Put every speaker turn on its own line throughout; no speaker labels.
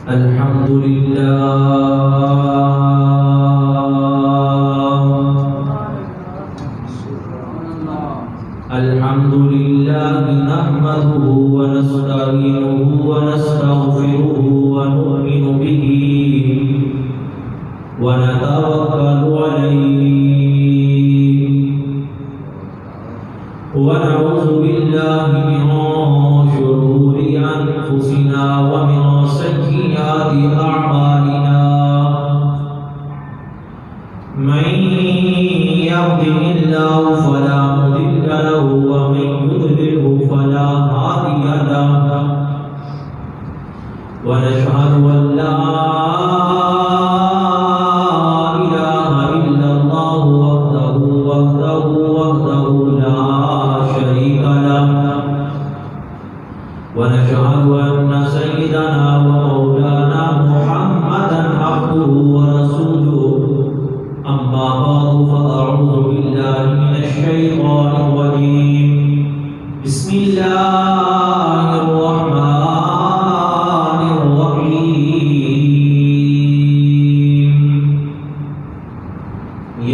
الحمد لله نحمده ونستعينه ونستغفره ونؤمن به ونتوكل عليه ونعوذ بالله من شرور أنفسنا ومن سيئات أعمالنا من يهده الله فلا مضل له ومن يضلله فلا هادي له ونشهد أن لا إله إلا الله وحده لا شريك له ونشهد أن سيدنا ومولانا محمدا عبده ورسوله أما بعد فأعوذ بالله من الشيطان الرجيم بسم الله الرحمن الرحيم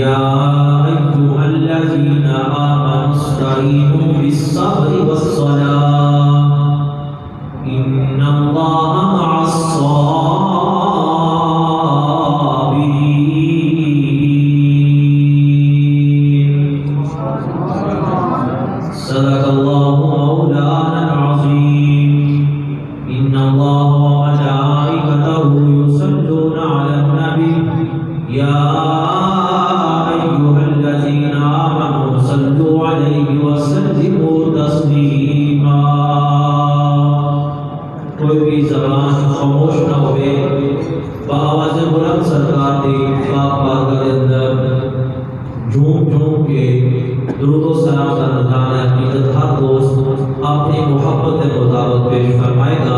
يا أيها الذين آمنوا استعينوا بالصبر والصلاة إن الله مع الصابرين صدق الله مولانا العظيم إن الله وملائكته يصلون على النبي يا أيها الذين آمنوا صلوا عليه وسلموا تسليما کوئی بھی زبان خاموش نہ ہوئے بآواز بلند سرکار دی پاک بارگاہ کے اندر جھوم کے درود و سلام کا نذرانہ عقیدت ہر دوست اپنی محبت کے مطابق پیش فرمائے گا.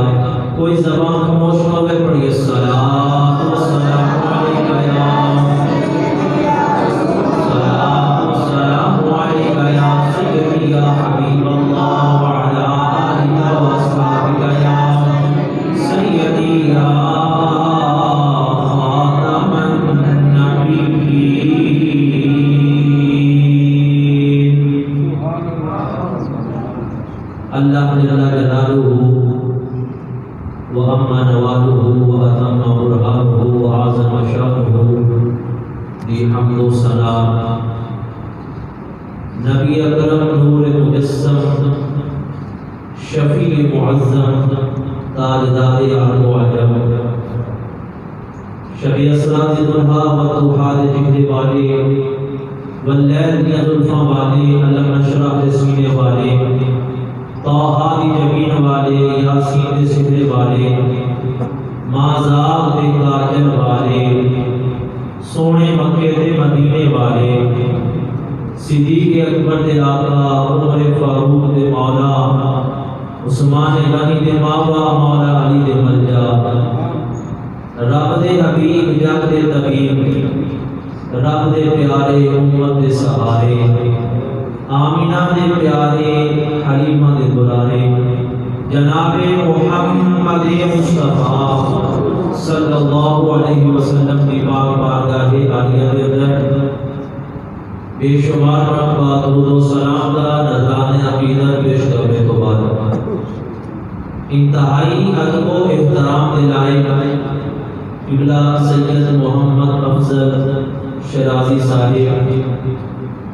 کوئی زبان خاموش نہ ہوئے پڑھیے الصلاۃ والسلام علیک یا الصلاۃ والسلام علیک یا سیدی یا حبیب اللہ وعلی آلہ واصحابہ یا سیدی یا خاتم النبیین. اللہ جل جلالہ وأما نواله وأتم برهانه وأعظم شانه دی حمد و ثنا نبی اکرم نور مجسم شفیع معظم تاجدار عالم و عجم شبی اسرات دنہا و توحاد جہد والے واللیل کی ظلفاں والے علم نشرح سینے والے طاہا دی جبین والے یاسین دے سدھے والے مازاد دے کاجل والے سونے مکے دے مدینے والے صدیق اکبر دے آقا عمر فاروق دے مولا عثمان غنی دے ماوا مولا علی دے ملجا رب دے حبیب جگ دے طبیب رب دے پیارے امت دے سہارے آمینہ دے پیارے حلیمہ دے دلارے جناب محمد مصطفیٰ صلی اللہ علیہ وسلم کی پاک بارگاہ عالیہ دے اندر بے شمار مرتبہ درود و سلام کا نذرانہ عقیدت پیش کرنے تو بعد انتہائی ادب و احترام کے لائق قبلہ سید محمد افضل شرازی صاحب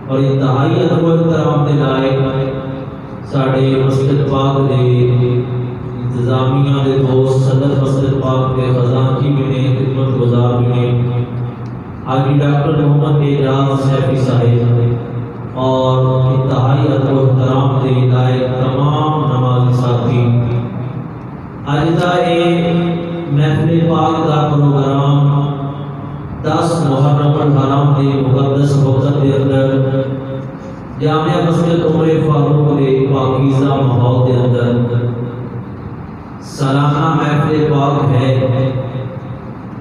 اور انتہائی ادب و احترام کے لائق ساڑھے مسجد پاک دے انتظامیہ دے دوست صدر مسجد پاک دے خزانچی بنے خدمت گزار بنے حاجی ڈاکٹر محمد اعجاز سیفی صاحب اور انتہائی ادب و احترام کے لائق تمام نمازی ساتھی. آج کا محفل پاک کا پروگرام 10 محرم الحرام کے مقدس وقت کے اندر جامعہ مسجد عمر فاروق کے پاکیزہ ماحول کے اندر سالانہ محفل پاک ہے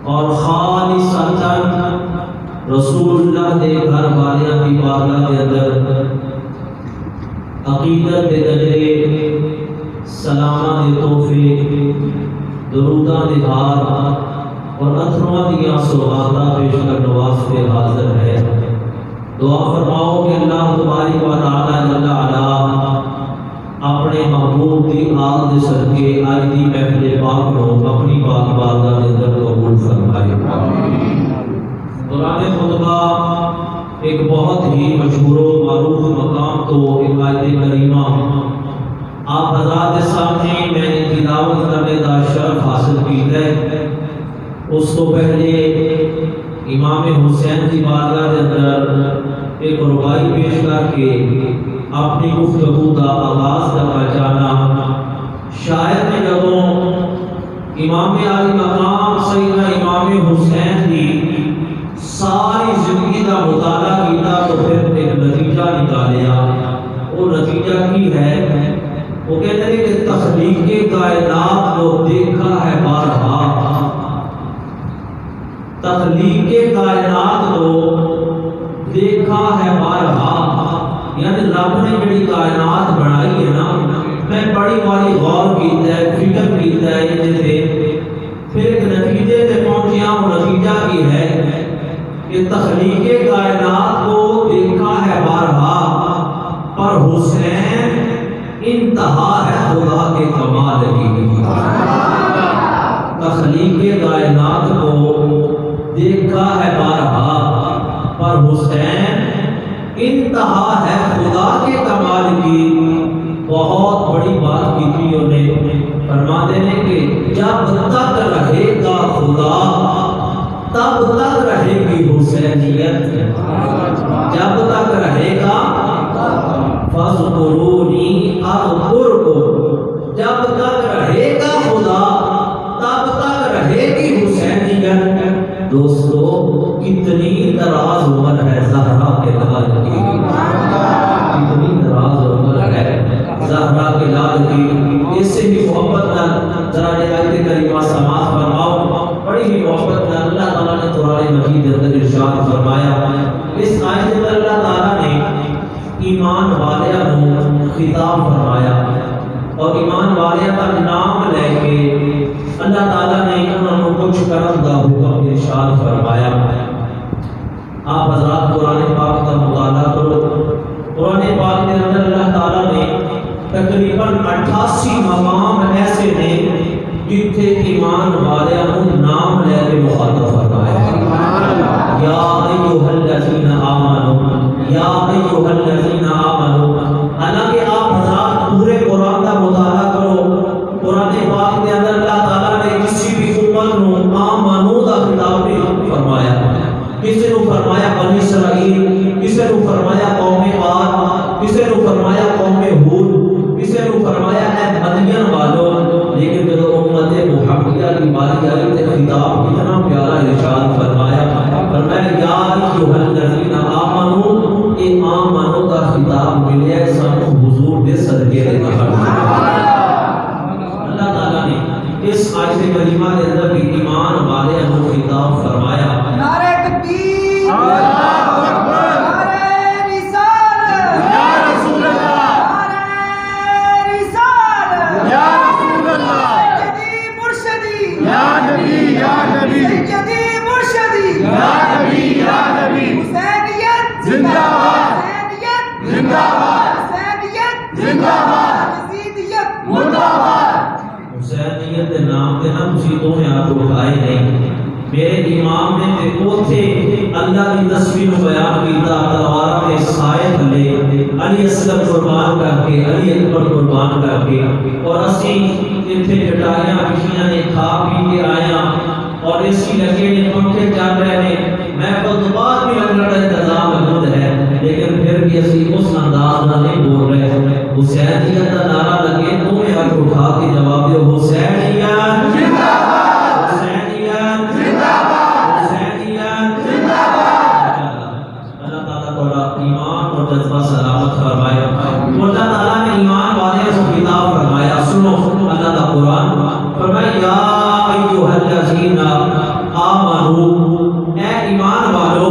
اور خالصتاً رسول اللہ دے گھر والیاں کی بارگاہ کے اندر عقیدت دے درجے سلامہ دے تحفے دروداں دی ہار اور اتھرواں دیاں سوغاتاں پیش کرنے واسطے حاضر ہے۔ دعا فرماؤ کہ اللہ تبارک و تعالی جل علا اپنے محبوب دی آل دے صدقے آج دی محفل پاک نو اپنی پاک بارگاہ دے اندر قبول فرمائے۔ قرآن خطبہ ایک بہت ہی مشہور و معروف مقام تو ایک آیت کریمہ آپ حضرات کے سامنے میں نے تلاوت کرنے کا شرف حاصل کیا ہے۔ اس کو پہلے امام حسین کی بارگاہ کے اندر ایک ربائی پیش کر کے اپنی گفتگو کا آغاز کرنا چاہنا۔ شاید میں جدوں امام علی مقام سیدنا امام حسین کی ساری زندگی کا مطالعہ کیا تو پھر ایک نتیجہ نکالیا۔ وہ نتیجہ کی ہے؟ وہ کہتے ہیں کہ تخلیق کائنات کو دیکھا ہے بارہا، تخلیق کائنات کو دیکھا ہے بارہا، یعنی رب نے بڑی کائنات بنائی ہے نا، میں بڑی باری غور کیتا ہے، فکر کیتا ہے، پھر ایک نتیجے سے پہنچیا۔ وہ نتیجہ کی ہے کہ تخلیق کائنات کو دیکھا ہے بارہا، پر حسین انتہا ہے خدا کے کمال کی۔ تخلیق کائنات کو دیکھا ہے بارہا، پر حسین انتہا ہے خدا کے کمال کی۔ بہت بڑی بات کی تھی انہیں، فرماتے ہیں کہ جب تک رہے گا خدا تب تک رہے گی حسینیت، جب تک رہے گا فاذکرونی اذکرکم، جب تک رہے گا خدا تب تک رہے گی حسینیت۔ دوستو کتنی دراز عمر ہے زہرا کے لال کی، کتنی دراز عمر ہے زہرا کے لال کی۔ اس سے بھی محبت نال ذرا آیت کریمہ سماعت فرماؤ۔ بڑی ہی محبت نال اللہ تعالیٰ نے قرآن مجید کے اندر ارشاد فرمایا۔ اس آیت میں اللہ تعالیٰ نے ایمان والیاں کو خطاب فرمایا اور ایمان والیاں کا نام لے کے اللہ تعالیٰ نے انہوں کو کچھ کرم کا حکم ارشاد فرمایا۔ آپ حضرات قرآن پاک کا مطالعہ کرو۔ قرآن پاک کے اندر اللہ تعالیٰ نے تقریباً 88 مقام ایسے ہیں جتھے ایمان والیاں کو نام لے کے مخاطب فرمایا۔ یا ایھا الذین آمنوا، یا ایھا الذین آمنوا۔ حالانکہ آپ حضرات پورے قرآن کا مطالعہ کرو، قرآن پاک کے اندر اللہ تعالیٰ نے کسی بھی امت کو آمنو کا خطاب نہیں فرمایا۔ کسی نے فرمایا بنی اسرائیل، کسی نے فرمایا قوم عاد، کسی نے فرمایا قوم ہود، کسی نے فرمایا اے مدین والوں۔ لیکن جب امت محمدیہ کی باری آئی تو خطاب کتنا پیارا ارشاد فرمایا، فرمایا یا ایھا الذین آمنوا۔ یہ آمنو کا خطاب ملے سانو حضور دے صدقے دے نال۔ اللہ تعالیٰ نے اس آیت کریمہ کے اندر بھی ایمان والے کو خطاب فرمایا۔
نعرہ تکبیر، اللہ اکبر، نعرہ رسالت، یا رسول اللہ، نعرہ رسالت، یا رسول اللہ، سیدی مرشدی، یا نبی، یا نبی، سیدی مرشدی، یا نبی، یا نبی، حسینیت زندہ باد، حسینیت زندہ باد، حسینیت زندہ باد، یزیدیت مردہ باد۔
حسینیت کے نام تے ہم مسیتوں میں آپ اٹھائے نہیں۔ میرے امام نے تے اوتھے اللہ کی تصویر بیان کیتا، تلوار کے سائے تھلے علی اصغر قربان کر کے، علی اکبر قربان کر کے، اور اسی اتنے چٹائیاں بچیاں نے کھا پی کے آیا اور اسی لگے نے پنکھے چل رہے ہیں، محفل تو بعد بھی لنگر کا انتظام موجود ہے، لیکن پھر بھی اسی اس انداز نہ نہیں بول رہے۔ حسینیت کا نعرہ لگے تو میں ہاتھ اٹھا کے جواب دے حسینیت زندہ باد، حسینیت زندہ باد، حسینیت زندہ باد۔ اللہ تعالیٰ تھوڑا ایمان اور جذبہ سلامت فرمائے۔ تو اللہ تعالیٰ نے ایمان والے کو خطاب فرمایا۔ سنو اللہ کا قرآن فرمایا یا ایھا الذین آمنوا، اے ایمان والو،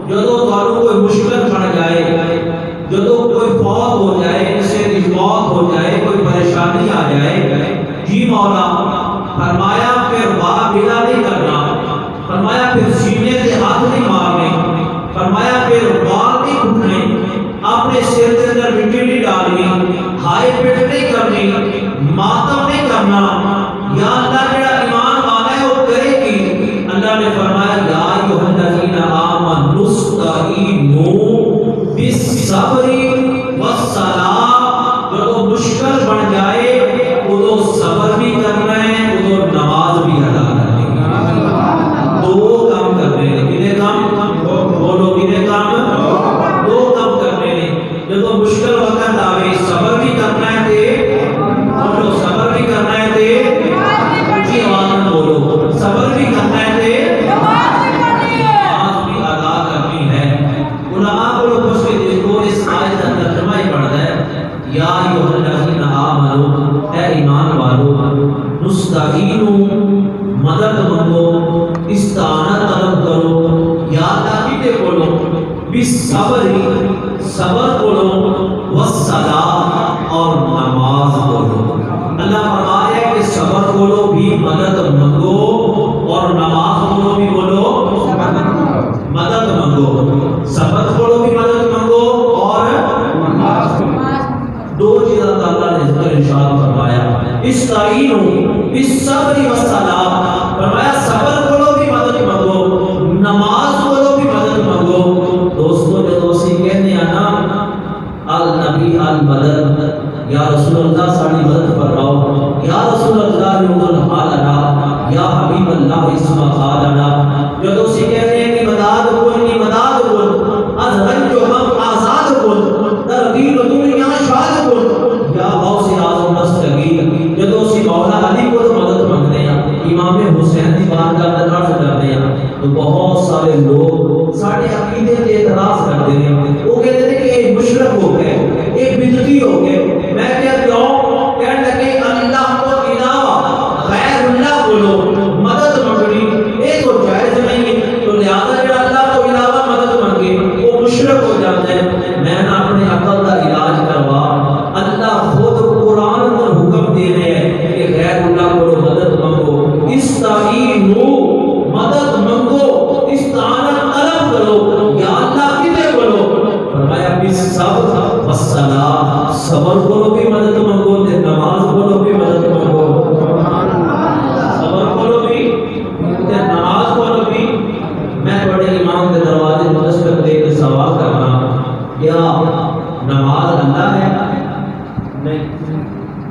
جدو تانوں کوئی مشکل پڑ جائے، جدو کوئی فوت ہو جائے، کسی کی موت ہو جائے، کوئی پریشانی آ جائے، جی مولا پھر باپ بیڑا نہیں کرنا، فرمایا پھر سینے سے ہاتھ نہیں مارنے، فرمایا پھر بال نہیں اٹھنے، اپنے سر کے اندر مٹی نہیں ڈالنی، ہائی پیٹ نہیں کرنی، ماتم نہیں کرنا۔ یا اللہ جڑا ایمان والا ہے وہ کرے گی۔ اللہ نے فرمایا یا ایھا الذین آمنوا استعینوا بالصبر والصلاۃ، جو مشکل بن جائے وہ صبر بھی کرنا ہے، وہ نماز بھی ادا کرنی ہے۔ دو کام کرنے ہیں، کتنے کام؟ بولو کتنے کام؟ دو کام کرنے ہیں۔ جب مشکل وقت آوے صبر بھی کرنا ہے تے بولو، صبر بھی کرنا ہے تے اونچی آواز میں بولو، صبر بھی کرنا ہے تے نماز بھی ادا کرنی ہے۔ علماء کو لوگ اس کے دل کو اس آیت کا ترجمہ ہی پڑھتا ہے یا ایھا الذین آمنوا، اے ایمان والو، نستعینوا مدد مانگو، استعانت طلب کرو، یا اللہ کتے بولو، بالصبر صبر بولو، والصلاۃ اور نماز بولو۔ اللہ فرمایا ہے کہ صبر بولو بھی مدد مانگو اور نماز بولو بھی بولو مدد مانگو۔ صبر بولو بھی مدد مانگو اور دو چیزاں اللہ نے ذکر ارشاد فرمایا، استعینوا بالصبر والصلاۃ، فرمایا صبر بولو بھی مدد مانگو، نماز بولو بھی مدد مانگو۔ دوستو جب اسی کہنے آنا النبی المدد، یا رسول اللہ ساڑی مدد فرماؤ، یا رسول اللہ یوضل حالنا، یا حبیب اللہ اسمہ خالنا، جب اسی کہنے ہیں کہ مداد کن از رنج و غم آزاد کن، در دین و دنیا شاد کن، یا غوث اعظم نستغیث، جب اسی مولا علی کو مدد مانگتے ہیں، امام حسین کی بات کا اعتراض کرتے ہیں، تو بہت سارے لوگ سارے عقیدے کے اعتراض کرتے ہیں، وہ کہتے ہیں کہ ایک مشرک ہو گئے، ایک بدعتی ہو گئے۔ میں کہتا ہوں کہنے لگے اللہ کو علاوہ غیر اللہ بولو، مدد مانگنی یہ تو جائز نہیں ہے، تو لہذا جڑا اللہ کو علاوہ مدد مانگے وہ مشرک ہو جاتا ہے۔ میں نے اپنے عقل کا علاج کروا، اللہ خود قرآن کا حکم دے رہے ہیں کہ غیر اللہ کو مدد مانگو، استعینوا مدد مانگو، استعانت طلب کرو، یا اللہ کتے بولو، فرمایا بالصبر والصلاۃ، صبر کرو بھی مدد مانگو، نماز پڑھو بھی مدد مانگو، صبر کرو بھی نماز پڑھو بھی۔ میں بڑے امام کے دروازے پر دستک دے کے سوال کرنا، کیا نماز اللہ ہے؟ نہیں۔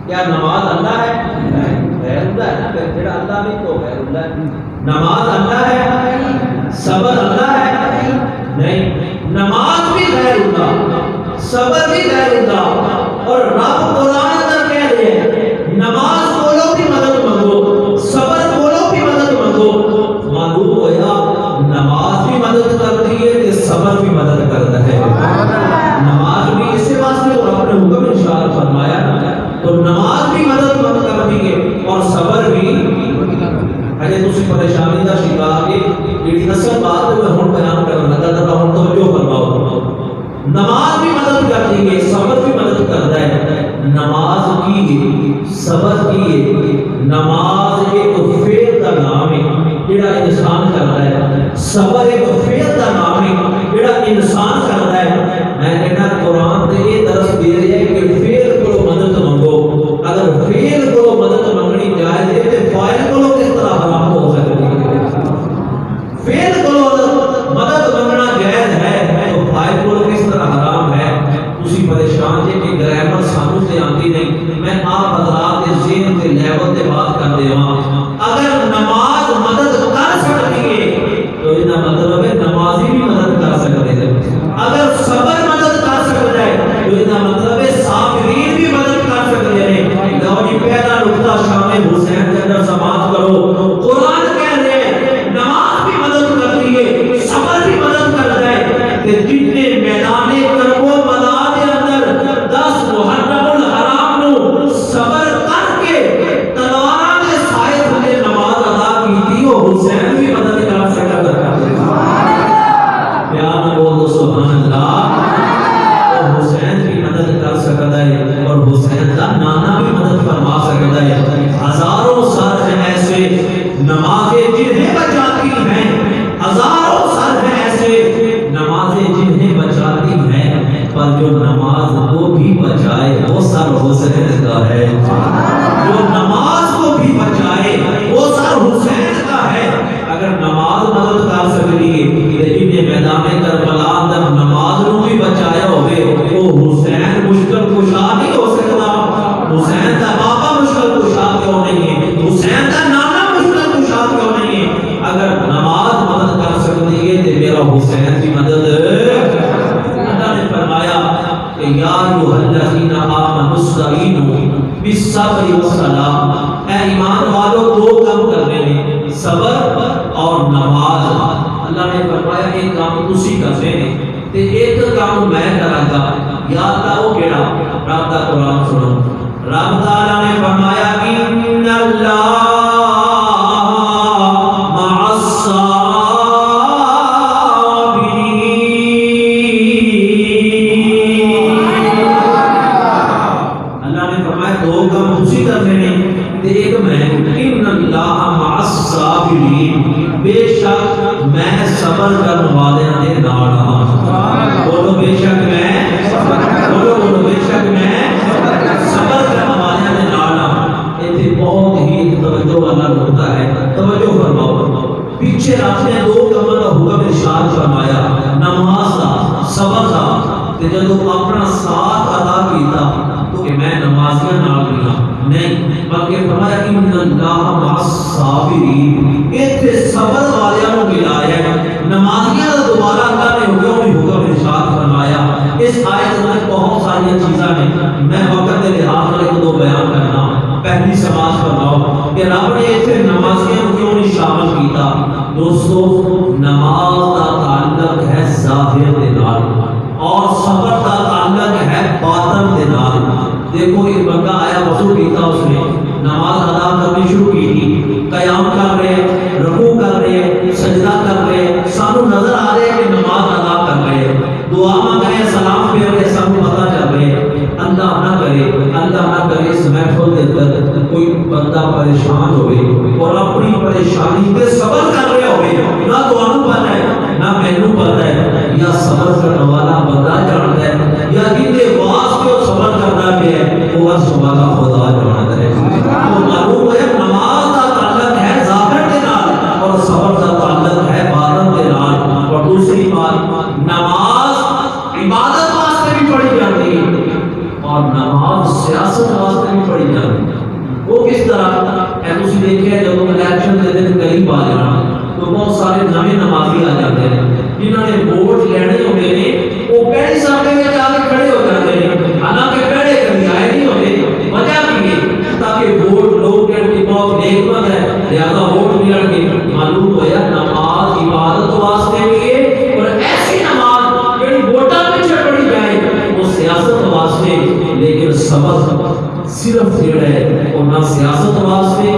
کیا نماز اللہ ہے؟ غیر اللہ ہے نا، جڑا اللہ نہیں تو غیر اللہ ہے۔ نماز اللہ ہے؟ صبر اللہ ہے؟ نہیں۔ نماز بھی غیر اللہ، صبر بھی غیر اللہ، اور رب قرآن اندر کہہ رہے ہیں نماز بولو بھی مدد مانگو، صبر بولو بھی مدد مانگو۔ معلوم ہوا نماز بھی مدد کرتی ہے کہ صبر بھی مدد کرتا ہے۔ نماز بھی اسی واسطے اور اپنے حکم ارشاد فرمایا، تو نماز بھی مدد کرتی ہے اور صبر بھی۔ اجے تسی پریشانی دا شکار ہے، جڑی اصل بات میں ہن بیان کرن لگا تے ہن توجہ فرماؤ۔ نماز بھی مدد کرتی ہے، صبر بھی مدد کرتا ہے۔ نماز کی صبر کی نماز ایک فعل کا نام ہے جڑا انسان کرتا ہے، صبر ایک فعل کا نام ہے جڑا انسان کرتا ہے۔ میں کہنا قرآن تے یہ درس دے رہے ہیں کہ فعل کو مدد مانگو، اگر فعل کو مدد مانگنی جائز ہے تو فاعل کو کس طرح حرام ہو سکتی ہے؟ فعل کو مدد مانگنا جائز ہے تو فاعل کو کس طرح حرام ہے؟ اسی پریشان جی کہ گرامر سانو سے آتی نہیں، میں آپ حضرات کے ذہن کے لیول تے بات کر دے ہاں۔ اگر نماز مدد کر سکتی ہے تو یہ مطلب ہے نمازی بھی مدد کر سکتے ہیں۔ اگر صبر مدد کر سکتا ہے تو یہ مطلب ہے صابرین بھی مدد کر سکتے ہیں۔ لو جی پہلا نقطہ شام حسین کے اندر سماعت کرو، قرآن کہہ رہے ہیں نماز بھی مدد کرتی ہے، صبر بھی مدد کرتا ہے کہ جتنے میدان کرب و بلا کے اندر 10 محرم الحرام نو صبر کر کے تلوار کے سائے تھلے نماز ادا کی تھی، وہ حسین بھی مدد کر سکتا اگر نماز مدد کر سکتی ہے تو میرا حسین کی مدد. اللہ نے فرمایا کہ یا ایھا الذین آمنوا استعینوا بالصبر والصلاۃ، اے ایمان والو دو کام کرنے ہیں، صبر اور نماز. اللہ نے فرمایا ایک کام تسی کرنے ہیں تے ایک کام میں کراں گا. یا اللہ وہ کیڑا؟ رب دا قرآن سنو. رب تعالیٰ نے فرمایا ان اللہ مع الصابرین. اللہ نے فرمایا دو کام تسی کرنے ہیں تے ایک میں. ان اللہ مع الصابرین، بے شک میں صبر کرنے والوں دے نال ہاں. بولو بے شک میں، بولو بولو بے شک میں صبر کرنے والوں دے نال ہاں. ایتھے بہت ہی توجہ والا ہوتا ہے. توجہ فرماؤ، پیچھے رب نے دو کاموں کا حکم ارشاد فرمایا، نماز دا، صبر دا. تے جدوں اپنا ساتھ ادا کیتا تو کہ میں نمازیاں نال نہیں، بلکہ فرمایا ان اللہ مع الصابرین. ایتھے صبر والوں کو ملایا ہے. نمازیاں دا دوبارہ اللہ نے حکم ارشاد فرمایا. اس آیت میں بہت ساری چیزاں ہیں، میں وقت کے لحاظ سے دو بیان کرنا. پہلی سماعت فرماؤ کہ رب نے ایتھے نمازیاں کو کیوں نہیں شامل کیتا. دوستو نماز دا تعلق ہے ظاہر دے نال اور صبر دا تعلق ہے باطن دے نال. دیکھو ایک بندہ آیا، وضو کیتا، اس نے نماز ادا کرنی شروع کی تھی، قیام کر رہے، رکوع کر رہے، سجدہ کر رہے، سانو نظر آ رہے کہ نماز ادا کر رہے، دعا مانگ رہے، سلام پھیر رہے، سانو پتہ چل رہے. اللہ نہ کرے اس محفل کے اندر کوئی بندہ پریشان ہوئے اور اپنی پریشانی پہ صبر کر رہے ہوئے، نہ تو انہوں پتہ ہے نہ مینوں پتہ ہے، یا صبر کرنے والا بندہ جانتا ہے یا جنہیں واسطے صبر کرنا پہ ہے وہ اس والا خدا جانتا ہے. تو معلوم ہے نماز کا تعلق ہے ظاہر کے نال اور صبر کا تعلق ہے باطن کے نال. اور دوسری بات، نماز عبادت واسطے بھی پڑھی جاتی ہے اور نماز سیاست واسطے بھی پڑھی جاتی ہے. وہ کس طرح ہے؟ تسی دیکھیں جب الیکشن کے دن قریب آ جانا تو بہت سارے نویں نمازی آ جاتے ہیں جنہوں نے ووٹ لینے ہوتے ہیں، وہ پہلی صفحے میں جا کے کھڑے ہو جاتے ہیں، حالانکہ پہلے کبھی آئے نہیں ہوتے. وجہ کی ہے تاکہ ووٹ لوگ کے بہت نیک بند ہے لہذا ووٹ ملن گے. معلوم ہوا نماز عبادت واسطے بھی ہے اور ایسی نماز جڑی ووٹاں پیچھے پڑی جائے وہ سیاست واسطے. لیکن صبر صرف جڑا ہے وہ نہ سیاست واسطے،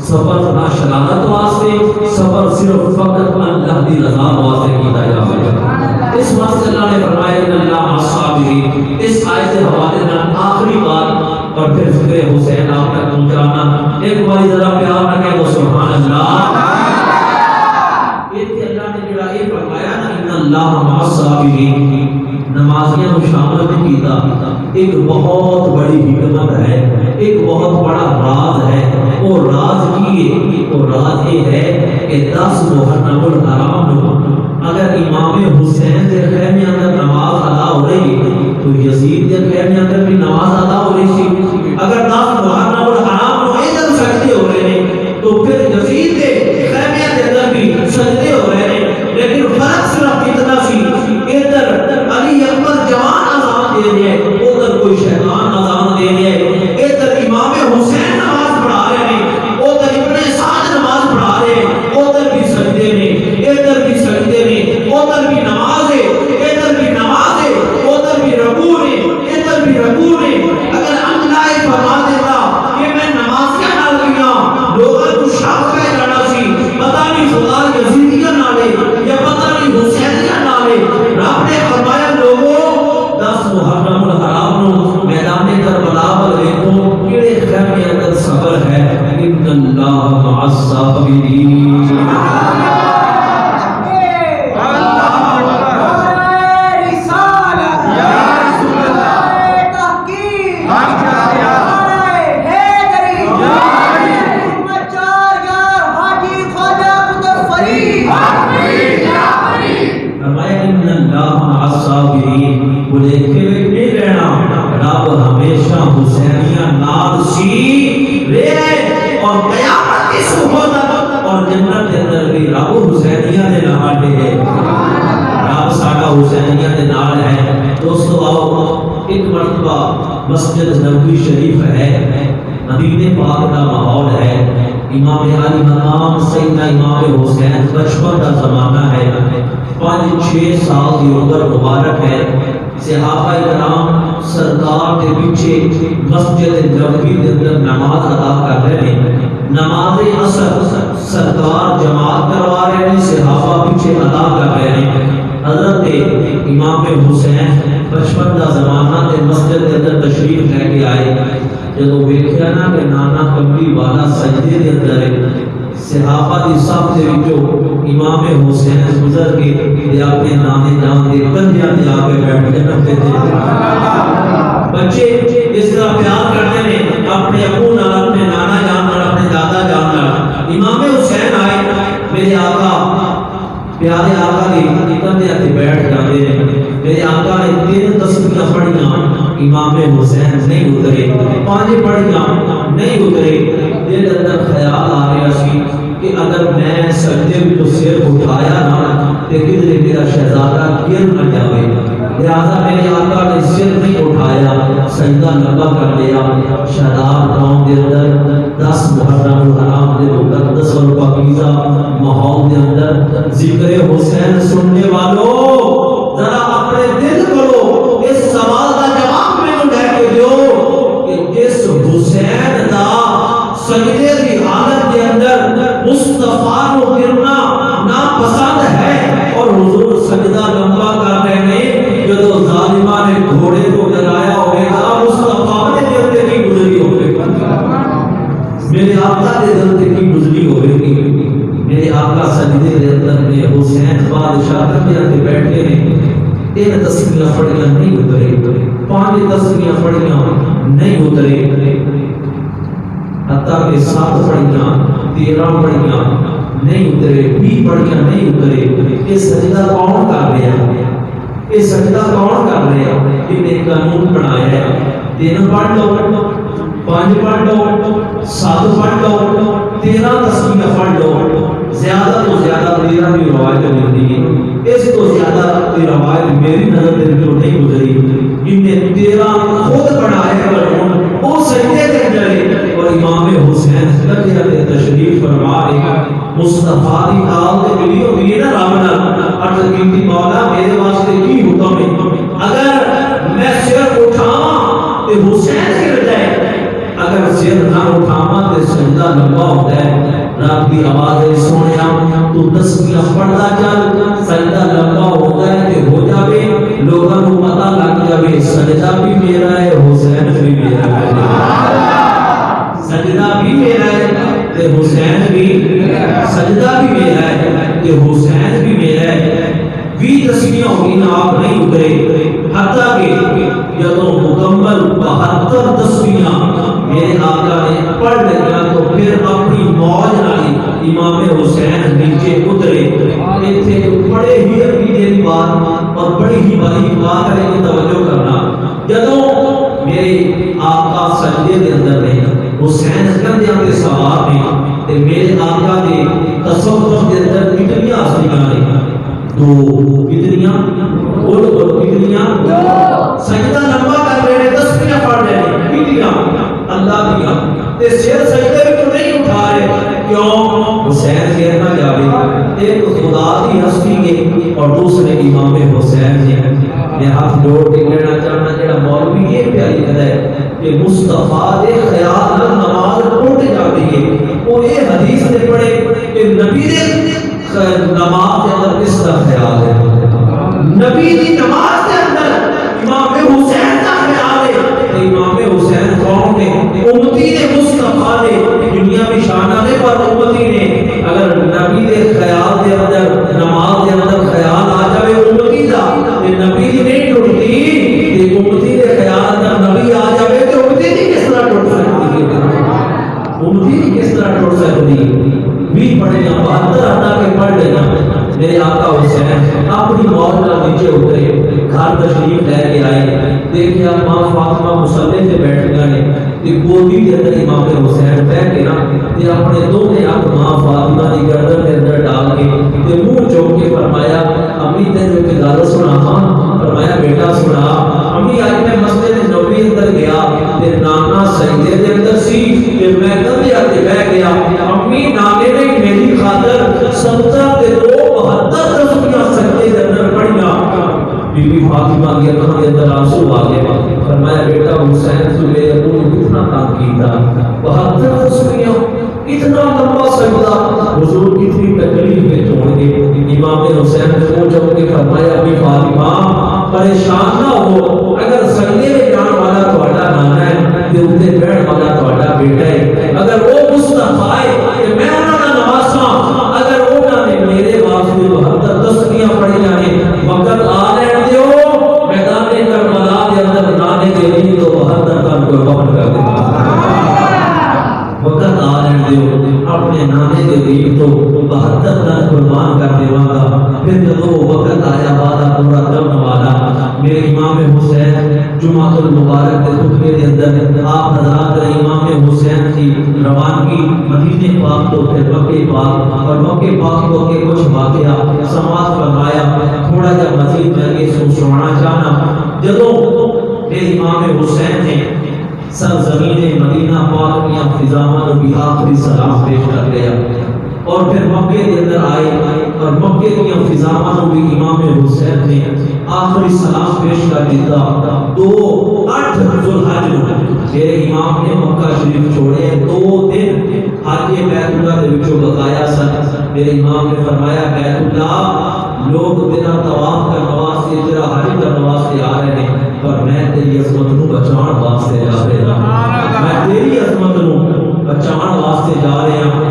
صبر نہ شرارت واسطے، صبر صرف فقط اللہ دی رضا واسطے کیتا جاتا ہے. اس واسطے اللہ نے فرمایا ان اللہ مع الصابرین. اس آیت کے حوالے سے آخری بات اور پھر ذکر حسین آپ تک پہنچانا. ایک بار ذرا پیار نہ کہہ دو سبحان اللہ. یہ اللہ نے جڑا یہ فرمایا نا ان اللہ مع الصابرین، نمازیاں کو شامل نہیں کیتا، ایک بہت بڑی حکمت ہے، ایک بہت بڑا راز ہے. وہ راز کی ہے، وہ راز یہ ہے کہ 10 محرم الحرام نو اگر امام حسین کے خیمے اندر نماز ادا ہو رہی تو یزید کے خیمے اندر بھی نماز ادا ہو رہی تھی. اگر 10 محرم الحرام نو ادھر سجدے ہو رہے ہیں تو پھر یزید کے خیمے کے اندر بھی سجدے ہو رہے ہیں. لیکن فرق صرف اتنا سی، ادھر علی اکبر جوان اذان دے رہے ہیں، ادھر کوئی شیطان اذان دے رہے ہیں. ادھر امام حسین نماز پڑھا رہے ہیں، ادھر ابن سعد نماز پڑھا رہے ہیں، ادھر بھی سجدے میں، ادھر بھی سجدے میں، ادھر بھی نماز ہے، ادھر بھی نماز ہے، ادھر بھی رکوع ہے، ادھر بھی رکوع ہے. اگر اللہ فرما دیتا کہ میں نمازیاں نال گیا لوگوں کو شک پہ جانا سی، پتہ نہیں خدا یزیدیاں نالے یا پتہ نہیں حسینیاں نالے. رب نے فرمایا لوگوں 10 محرم الحرام نو میدان کربلا پر دیکھو کیڑے خیمے اندر صبر ہے. ان اللہ مع الصابرین. رب ہمیشہ حسینیاں نال سی رے اور قیامت کی صبح اور جنت کے اندر بھی رب حسینیہ دے نال ہے، رب ساڈا حسینیہ دے نال ہے۔ دوستو آؤ ایک مرتبہ مسجد نبوی شریف ہے، مدینے پاک کا ماحول ہے، امام علی مقام سیدنا امام حسین بچپن کا زمانہ ہے، 5-6 سال کی عمر مبارک ہے۔ صحابہ کرام سرکار کے پیچھے مسجد نبوی کے اندر نماز ادا کر رہے ہیں، نماز عصر سرکار جماعت کروا رہے ہیں، صحابہ پیچھے ادا کر رہے ہیں۔ حضرت امام حسین بچپن کا زمانہ تے مسجد کے اندر تشریف لے کے آئے، جب ویکھیا نا کہ نانا کملی والا سجدے کے اندر ہے، صحابہ دی صف دے وچوں امام حسین گزر کے تے اپنے نانے جان دے کندھیاں تے آ کے بیٹھ جاندے تھے۔ بچے اس طرح پیار کرتے ہیں اپنے ابو نال، اپنے نانا جان نال، اپنے دادا جان نال۔ امام حسین آئے، میرے آقا پیارے آقا دی کندھے تے بیٹھ جاندے ہیں، میرے آقا نے 3 تسبیحاں پڑھیاں، امام حسین نہیں اترے، 5 پڑھیاں نہیں اترے۔ دل اندر خیال آ رہا سی کہ اگر میں سجدے میں تو سر اٹھایا نا تے کدھر میرا شہزادہ گر نہ جاوے، لہذا میرے آقا نے سر نہیں اٹھایا، سجدہ لمبا کر لیا۔ شاداب گاؤں کے اندر 10 محرم الحرام کے مقدس اور پاکیزہ ماحول کے اندر ذکر حسین سننے والوں ذرا اپنے دل کرو اس سوال کا جواب میں دے کے دیو کہ جس حسین دا سجدے کی حالت کے اندر مصطفیٰ کو گرنا ناپسند ہے اور حضور سجدہ لمبا کر رہے ہیں، جدو ظالمہ نے گھوڑے کو ڈرایا ہوئے گا مصطفیٰ نے دل سے کی گزری ہوئے گا، میرے آقا کے دل سے کی گزری ہوئے گی۔ میرے آقا سجدے کے اندر میں حسین بادشاہ کے بیٹھے ہیں، 3 تسبیحاں پڑھیاں نہیں اترے، 5 تسبیحاں پڑھیاں نہیں اترے، حتیٰ کہ 7 پڑھیاں 13 پڑھیاں نہیں اترے، 20 پڑھیاں نہیں اترے۔ یہ سجدہ کون کر رہا ہے؟ یہ سجدہ کون کر رہا ہے؟ انہیں قانون بنایا ہے 3 پڑھ لو، 5 پڑھ لو، 7 پڑھ لو، 13 تسبیحاں پڑھ لو، زیادہ تو زیادہ 13 کی روایت ملتی ہے، اس تو زیادہ کی روایت میری نظر سے جو نہیں گزری۔ انہیں 13 خود بنائے قانون، وہ سجدے کے اندر اور امام حسین کندھے تے تشریف فرما رہے، مصطفیٰ دی آل تے ملی ہوئی ہے نا رب نال، عرض کیتی مولا میرے واسطے کی حکم ہے؟ اگر میں سر اٹھاواں تے حسین گر جائے، اگر سر نہ اٹھاواں تے سجدہ لمبا ہوتا ہے۔ رب کی آواز سنیا تو تسبیحاں پڑھدا چل، سجدہ لمبا ہوتا ہے تے ہو جاوے، لوگاں نوں پتہ لگ جاوے سجدہ بھی میرا ہے حسین بھی میرا ہے، سجدہ بھی میرا ہے تے حسین بھی، سجدہ بھی میرا ہے تے حسین بھی میرا ہے۔ 20 تسبیحاں ہوئی آپ نہیں اترے، حتیٰ کہ جب مکمل 72 تسبیحاں میرے آقا نے پڑھ لیا تو پھر اپنی موج نالی امام حسین نیچے اترے۔ ایتھے بڑے ہی عقیدے کی بات اور بڑی ہی بڑی بات ہے کہ توجہ کرنا، جدوں میرے آقا سجدے کے اندر نے حسین کندھیاں تے سوار نے تے میرے آقا دے تصور کے اندر کتنیاں ہستیاں نے؟ 2 کتنیاں؟ بولو کتنیاں؟ سجدہ لمبا کر رہے ہیں، تسبیحاں پڑھ رہے ہیں، کتنیاں؟ اللہ دیا تے سر سجدے وچ نہیں اٹھا رہے، کیوں؟ حسین گر نہ جاوے۔ ایک خدا کی ہستی ہے اور دوسرے امام حسین جی۔ میں ہاتھ جوڑ کے کہنا چاہنا جڑا مولوی یہ پیاری کہتا ہے کہ مصطفیٰ دے خیال نال نماز ٹوٹ جاتی ہے، وہ یہ حدیث نے پڑھے کہ نبی دے نماز کے اندر کس کا خیال ہے؟ نبی دی نماز کے اندر امام حسین کا خیال ہے۔ امام حسین کون نے؟ امتی نے، مصطفیٰ نے، دنیا میں شانہ نے پر امتی نے۔ اگر نبی دے خیال دے اندر نماز دے اندر خیال آ جائے امتی دا تے نبی دی نہیں ٹوٹتی، تے امتی دے خیال اندر نبی آ جائے تے امتی دی کس طرح ٹوٹ سکتی ہے؟ امتی دی کس طرح ٹوٹ سکتی ہے؟ 20 پڑھیاں 72 عطا کے پڑھ لینا۔ میرے آقا حسین اپنی موت کا نیچے اترے، گھر تشریف لے کے آئے، دیکھیا ماں فاطمہ مصلی سے بیٹھ گئے تے گودی کے اندر امام حسین بیٹھ کے نا تے اپنے دونوں ہاتھ ماں فاطمہ دی گردن کے اندر ڈال گل سنا. فرمایا بیٹا سنا, امی آج میں مسجد نبوی اندر گیا تے نانا سجدے دے اندر سی تے میں کندھے تے بیٹھ گیا. امی نانے نے میری خاطر 70 تے 72 تسبیحاں سجدے دے اندر پڑھیاں. بی بی فاطمہ کی اکھاں دے اندر آنسو آ گئے. فرمایا بیٹا حسین تو میرے ابو نے کتنا کام کیتا, 72 تسبیحاں, اتنا لمبا سجدہ, حضور کتنی تکلیف میں چھوڑ گئے. امام حسین نے پوچھا کہ فرمایا ابھی فاطمہ پریشان نہ ہو, اگر سجدے میں جان والا تہاڈا نانا ہے تے اوتے بیٹھن والا تہاڈا بیٹا ہے. اگر وہ مصطفی ہے تے میں انہاں دا نواساں, اگر انہاں نے میرے واسطے 72 تسبیحاں پڑھیاں نے, وقت آ لین دیو میدان کربلا دے اندر نانے دے دین تو 72 کا قربان کر دے. وقت آ لین دیو اپنے نانے دے دین تو 72 کا قربان کر دیواں گا. پھر جدوں وقت آیا وعدہ پورا کرن والا, میرے امام حسین جمعہ المبارک کے خطبے کے اندر آپ حضرات امام حسین کی روانگی مدینے پاک تو پھر مکے پاک, اور مکے پاک کو کے کچھ واقعہ سماعت فرمایا. تھوڑا جا مزید میں یہ سنانا چاہنا. جدوں میرے امام حسین نے سرزمین مدینہ پاک کی فضاواں بھی آخری سلام پیش کر گیا, اور پھر مکے کے اندر آئے اور مکے کی فضاواں بھی امام حسین نے آخری سلام پیش کر دیتا. 8 ذوالحج میرے امام نے مکہ شریف چھوڑے, 2 دن حج بیت اللہ دے وچوں بقایا سن. میرے امام نے فرمایا بیت اللہ لوگ تیرا طواف کرنے واسطے, تیرا حج کرنے واسطے آ رہے ہیں, پر میں تیری عظمت نو بچان واسطے جا رہا ہوں, میں تیری عظمت نو بچان واسطے جا رہا ہوں.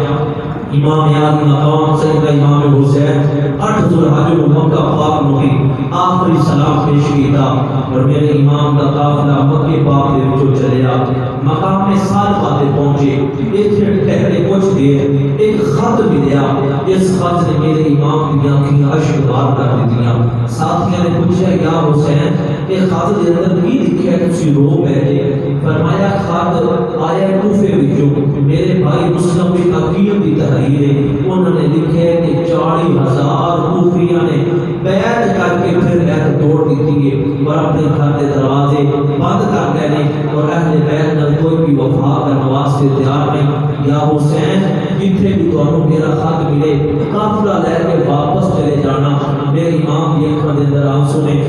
امام اعظم مقام سیدنا امام حسین 8 ذوالحج کو مکہ پاک میں آخری سلام پیش کیتا, اور میرے امام کا قافلہ مکے پاک دے وچوں چلیا. مقام میں صادقہ تے پہنچے, ایتھے ٹھہرے کچھ دیر, ایک خط ملیا. اس خط نے میرے امام کی آنکھیں اشک بار کر دتیاں. ساتھیاں نے پوچھا یا حسین یہ خط دے اندر کی لکھیا ہے, تسی رو بیٹھے. فرمایا خط آیا کوفے وچوں, میرے بھائی مسلم بن عقیل دی تحریر ہے, انہوں نے لکھا ہے کہ 40,000 کوفیاں نے بیعت کر کے پھر بیعت توڑ دیتی ہے اور اپنے گھر کے دروازے بند کر گئے ہیں, اور اہل بیت نال کوئی بھی وفا کرنے واسطے تیار نہیں. یا حسین جتھے بھی تانوں میرا خط ملے قافلہ لے کے واپس چلے جانا. میرے امام کی اکھاں دے اندر آنسو نے.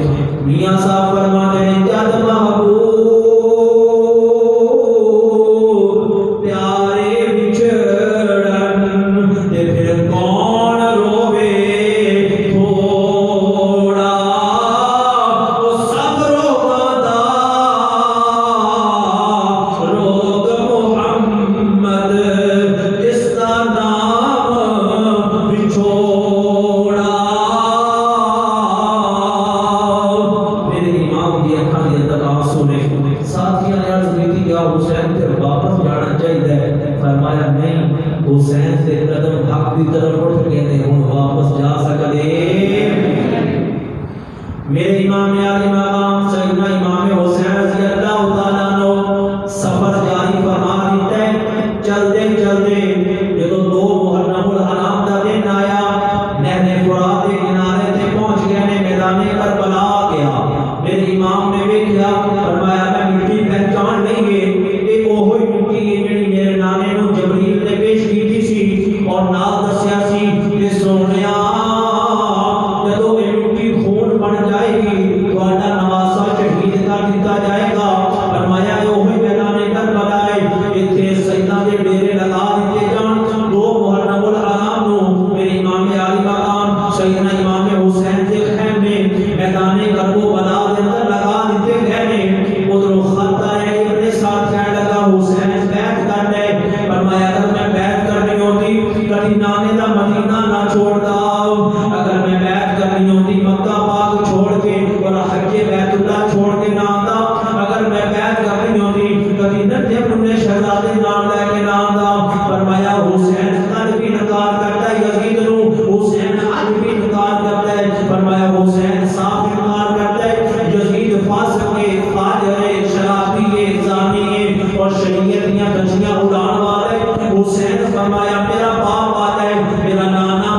میاں صاحب فرماتے ہیں جد محبوب فرمایا میرا باپ آتا ہے, میرا نانا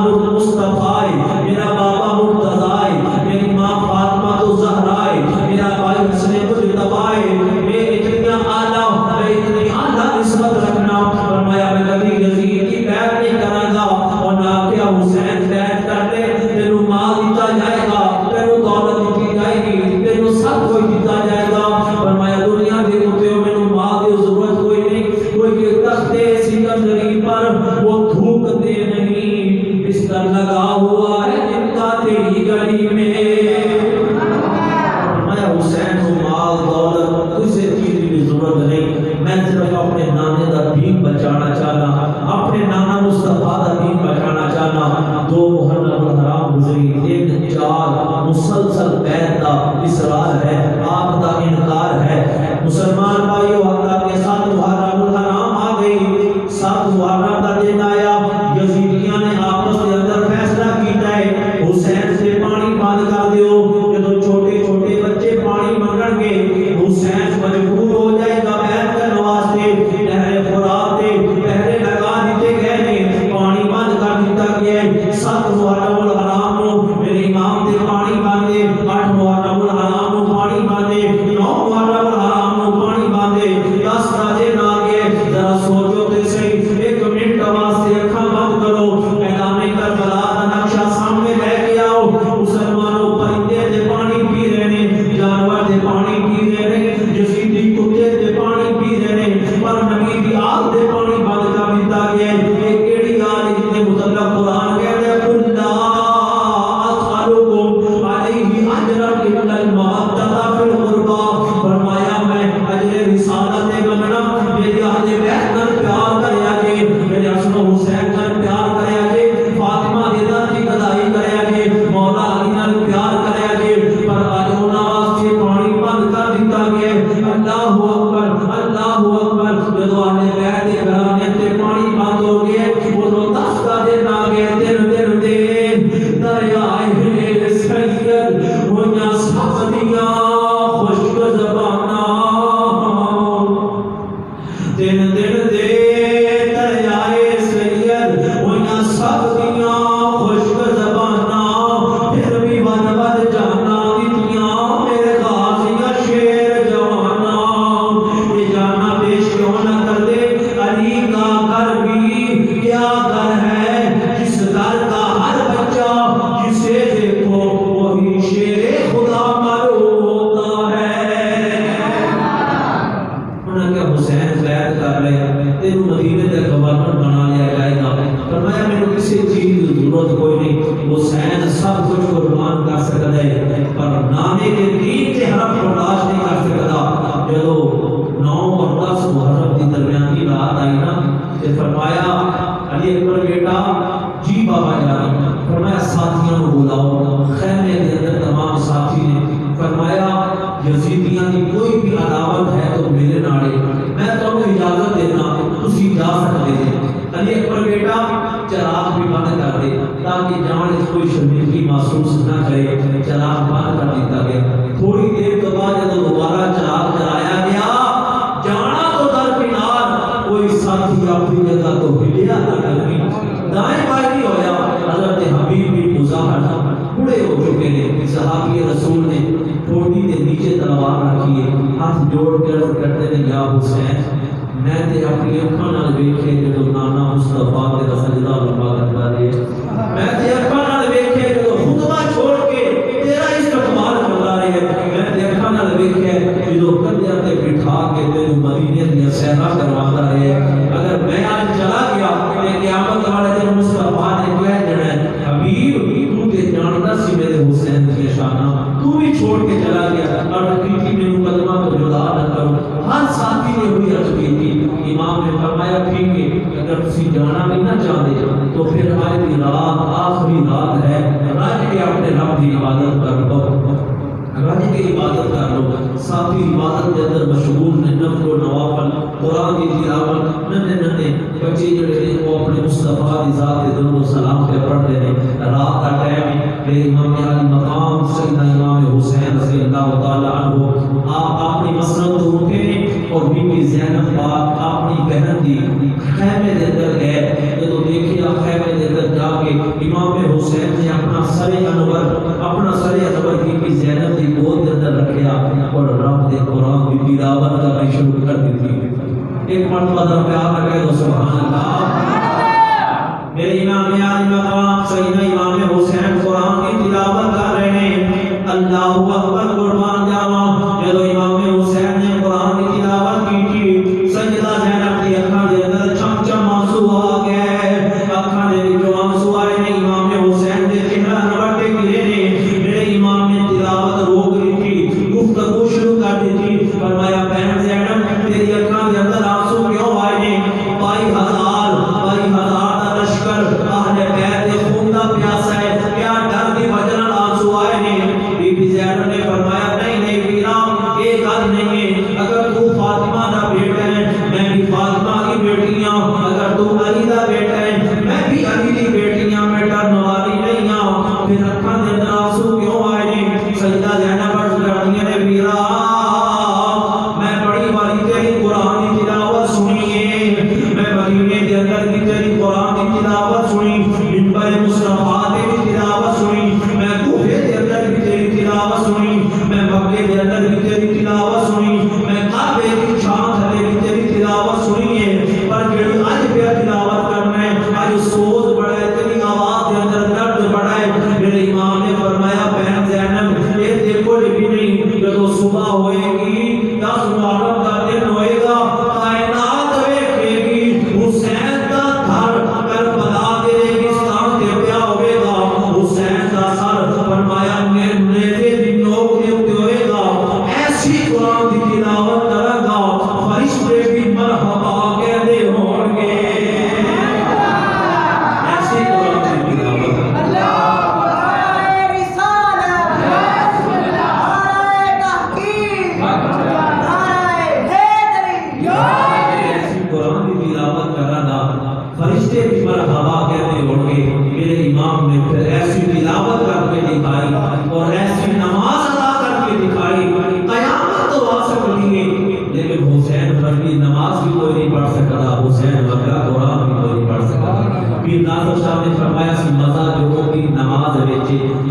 7 محرم الحرام نو میرے امام دے پانی باندے 8 محرم الحرام نو پانی باندے 9 محرم الحرام نو پانی باندے 10 راجے نہ گئے ذرا سوچو تے صحیح ایک منٹ واسطے اکھاں بند کرو میدان کربلا دا نقشہ سامنے لے کے آؤ مسلمانوں پرندے دے پانی پی رہے نے جانور دے پانی پی رہے نے یزیدی کتے دے پانی پی رہے نے پر نبی دی آگ دے پانی بند کر دیتا گیا ہے ایک کیڑی آگ ہے جس نے مطلق قرآن کہتے ہیں قل لا اسألکم علیہ اجرا الا المودۃ فی القربى فرمایا میں اجر رسالت دے منگنا میری اہل بیت نال پیار کریا جے میرے حسن و حسین نال پیار کریا جے فاطمہ دی ذات دی گدائی کریا جے مولا علی نال پیار کریا جے پر اج انہاں واسطے پانی بند کر دیتا گیا ہے اللہ اکبر اللہ اکبر جدو اہل بیت دے گھرانے تے پانی بند ہو گیا وہ 10 کا دن آ گئے دن دریائے سید ہویاں سبزیاں خشک زباناں دن دے دریائے سید ہویاں سبزیاں خشک زباناں پھر بھی ون جانا دیتیاں میرے غازیاں شیر جواناں یہ جانا پیش کیوں نہ کر دے علی کا گھر بھی کیا گھر ہے جس گھر کا ہر بچہ جسے دیکھو وہی شیر خدا معلوم ہوتا ہے انہوں نے حسین قید کر لے تینوں مدینے کا گورنر بنا لیا جائے گا فرمایا میں نے کسی چیز کی ضرورت کوئی نہیں حسین سب کچھ قربان کر سکتا ہے پر نانے کے دین کے حرف برداشت نہیں کر سکتا جدو 9 اور 10 محرم کی درمیان کی رات آئی نا کہ فرمایا علی اکبر بیٹا جی بابا جان فرمایا ساتھیوں کو بلاؤ خیمے کے اندر تمام ساتھی نے فرمایا یزیدیاں کی کوئی بھی عداوت ہے تو میرے ناڑے میں تمہیں اجازت دینا تسی جا سکتے ہیں علی اکبر بیٹا چراغ بھی بند کر دے تاکہ جان اس کوئی شرمندگی محسوس نہ کرے چراغ بند کر دیتا گیا تھوڑی دیر کے بعد جب دوبارہ چراغ جلایا گیا جانا تو درکنار کوئی ساتھی اپنی جگہ تو ہلیا نہ کرنی دائیں بائیں نہیں ہویا حضرت حبیب بھی مظاہر بڑے ہو چکے ہیں صحابی رسول نے ٹھوڑی کے نیچے تلوار رکھی ہے ہاتھ جوڑ کر کرتے ہیں یا حسین میں تے اپنی اکھاں نال ویکھے جدو نانا مصطفیٰ تیرا سجدہ لمبا کرتا رہے میں تے اکھاں نال ویکھے جدو خطبہ چھوڑ کے تیرا استقبال کرتا رہے میں تے اکھاں نال ویکھے جدو کندھیاں تے بٹھا کے تینوں مدینے دیا سیرا کرواتا رہے اگر میں آج چلا گیا تے قیامت والے دن مصطفیٰ نے کہہ دینا ہے حبیب تو تے جانتا سی میرے حسین کی شانہ تو بھی چھوڑ کے چلا گیا اور کی میرے قدمہ کو جدا نہ کرو ہر ساتھی نے ہوئی عرض کی تھی امام نے فرمایا ٹھیک ہے اگر تسی جانا بھی نہ چاہتے تو پھر آج کی رات آخری رات ہے رج کے اپنے رب کی عبادت کر لو رج کی عبادت کر لو ساتھی عبادت کے اندر مشغول نے نفل و نوافل قرآن کی تلاوت ننے بچے جڑے نے وہ اپنے مصطفیٰ کی ذات کے درود و سلام پہ پڑھتے ہیں رات کا ٹائم میرے امام علی مقام سیدنا امام حسین رضی اللہ تعالی عنہ آپ اپنی مسند تو اٹھے اور بی بی زینب پاک اپنی بہن دی خیمے دے اندر گئے جب دیکھیا خیمے دے اندر جا کے امام حسین نے اپنا سر انور بی بی زینب دی گود کے اندر رکھیا اور رب دے قرآن کی تلاوت کرنا شروع کر دی تھی ایک مرتبہ ذرا پیار لگے تو سبحان اللہ میرے امام علی مقام سیدنا امام حسین قرآن کی تلاوت کر رہے ہیں اللہ اکبر قربان جاواں جب امام حسین نے قرآن کی تلاوت کی تھی سیدہ زینب کی اکھاں دے اندر چم چم آنسو آ گئے اکھاں دے جو آنسو آئے نے امام حسین دے چہرہ نوٹے گرے نے میرے امام نے تلاوت روک لی تھی گفتگو شروع کر دی تھی فرمایا بہن زینب تیری اکھاں دے اندر آنسو کیوں آئے نے 22,000 کا لشکر اہل بیت خون دا پیاسا ہے کیا ڈر دی وجہ نال آنسو آئے نے بی بی زینب نے فرمایا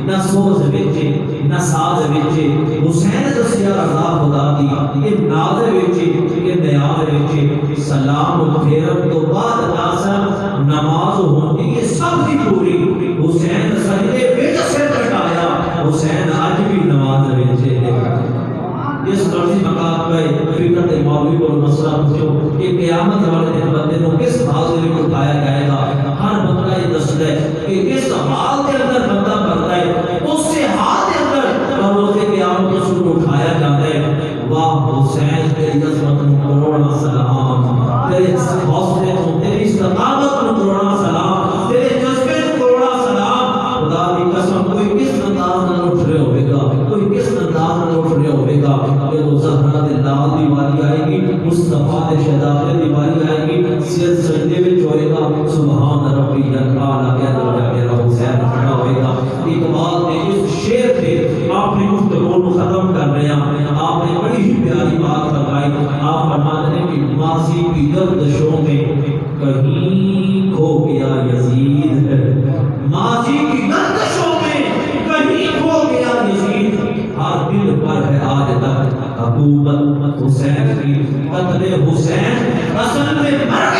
نہ سوز وچ نہ ساز وچ حسین دسیا رضا خدا دی کہ ناز وچ کہ نیاز وچ سلام پھیرن تو بعد ناسا نماز ہوندی ہے سب دی پوری حسین سجدے وچ سر کٹایا حسین اج بھی نماز وچ ہے اس مرضی مقام پہ فکر مولوی کو مسئلہ پوچھو کہ قیامت والے دن بندے کو کس حال میں اٹھایا جائے گا ہر بندہ یہ دستا ہے کہ کس حال کے اندر بندہ مرتا ہے اس سے حال کے اندر روز قیامت اس کو اٹھایا جاتا ہے واہ حسین تیری عظمت کو کروڑا سلام تیرے حوصلے کو تیری استقامت کو کروڑا سلام تیرے جذبے کو کروڑا سلام خدا کی قسم کوئی کس انداز میں اٹھ رہے ہوئے گا کوئی کس انداز میں اٹھ رہے ہوئے گا کہ وہ زہرا دے لال دی واری آئے گی مصطفیٰ دے شہداء دی واری آئے گی سر سجدے وچ ہوئے گا سبحان ربی الاعلی کہہ دو جا میرا حسین کھڑا ہوئے گا اقبال نے اس شعر پہ اپنی گفتگو کو ختم کر رہے ہیں آپ نے بڑی ہی پیاری بات فرمائی آپ فرماتے ہیں کہ ماضی کی گردشوں میں کہیں کھو گیا یزید ماضی کی گردشوں میں کہیں کھو گیا یزید ہر دل پر ہے آج تک حکومت حسین کی قتل حسین اصل میں مر